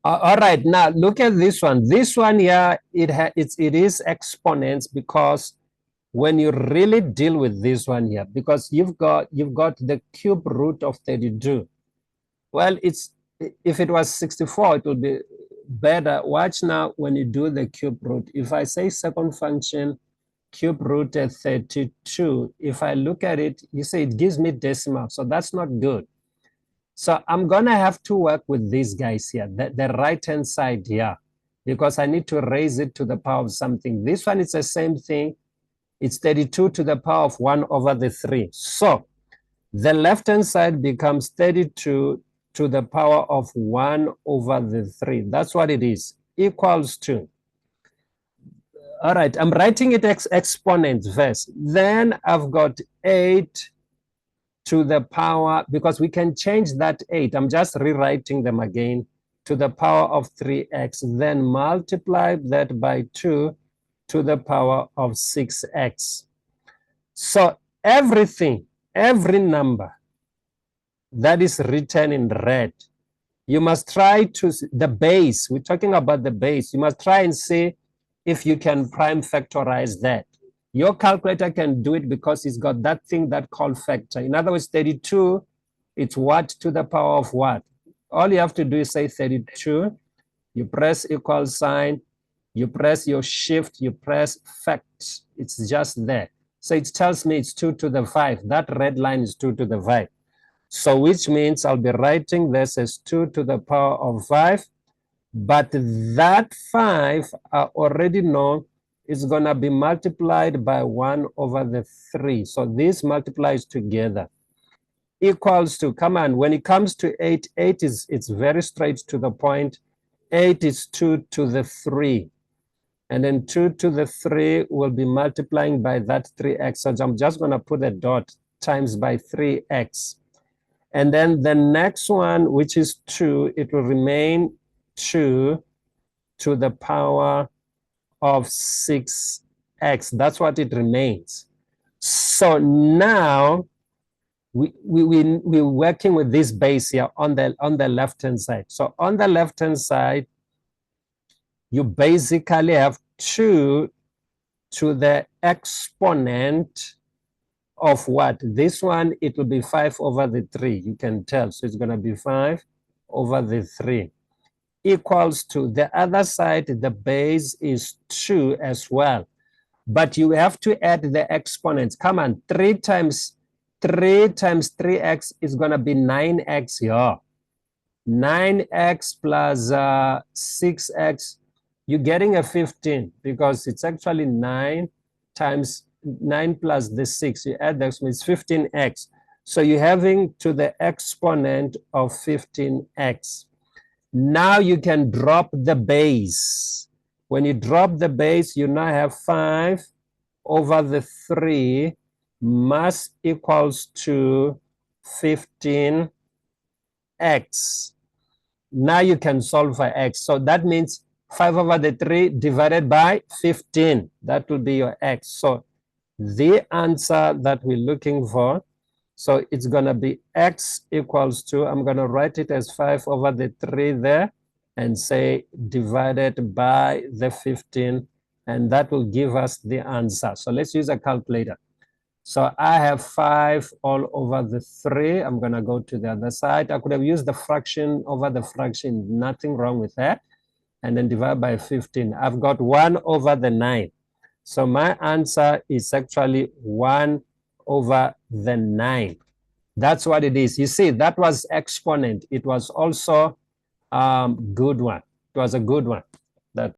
All right, now look at this one. This one here, it is exponents, because when you really deal with this one here, because you've got the cube root of 32. Well, if it was 64, it would be better. Watch now when you do the cube root. If I say second function cube root at 32, if I look at it, you see it gives me decimal, so that's not good. So I'm gonna have to work with these guys here, the right-hand side here, because I need to raise it to the power of something. This one is the same thing. It's 32 to the power of 1 over the 3. So the left-hand side becomes 32 to the power of 1 over the 3. That's what it is, equals to. All right, I'm writing it exponents first. Then I've got 8 to the power, because we can change that 8. I'm just rewriting them again, to the power of 3x. Then multiply that by 2 to the power of 6x. So everything, every number that is written in red, you must try to, the base, we're talking about the base, you must try and see if you can prime factorize that. Your calculator can do it because it's got that thing that called factor. In other words, 32, it's what to the power of what? All you have to do is say 32, you press equal sign, you press your shift, you press fact. It's just there. So it tells me it's 2 to the 5. That red line is 2 to the 5. So which means I'll be writing this as 2 to the power of 5. But that 5, I already know, is going to be multiplied by 1 over the 3. So this multiplies together. Equals to, come on, when it comes to 8, it's very straight to the point. 8 is 2 to the 3. And then 2 to the 3 will be multiplying by that 3x. So I'm just going to put a dot times by 3x. And then the next one, which is 2, it will remain 2 to the power of 6x. That's what it remains. So now we're working with this base here on the left-hand side. So on the left-hand side, you basically have 2 to the exponent of what? This one, it will be 5 over the 3. You can tell. So it's going to be 5 over the 3. Equals to, the other side, the base is 2 as well. But you have to add the exponents. Come on, 3 times 3x is going to be 9x here. 9x plus 6x, you're getting a 15, because it's actually 9 times 9 plus the 6. You add that, it's 15x. So you're having to the exponent of 15x. Now you can drop the base. When you drop the base, you now have 5 over the 3 mass equals to 15x. Now you can solve for x. So that means 5 over the 3 divided by 15. That will be your x. So the answer that we're looking for, so it's going to be x equals to, I'm going to write it as 5 over the 3 there and say divided by the 15, and that will give us the answer. So let's use a calculator. So I have 5 all over the 3. I'm going to go to the other side. I could have used the fraction over the fraction. Nothing wrong with that. And then divide by 15. I've got 1 over the 9. So my answer is actually 1 over the 9. That's what it is. You see, that was exponent. It was also good one. It was a good one. That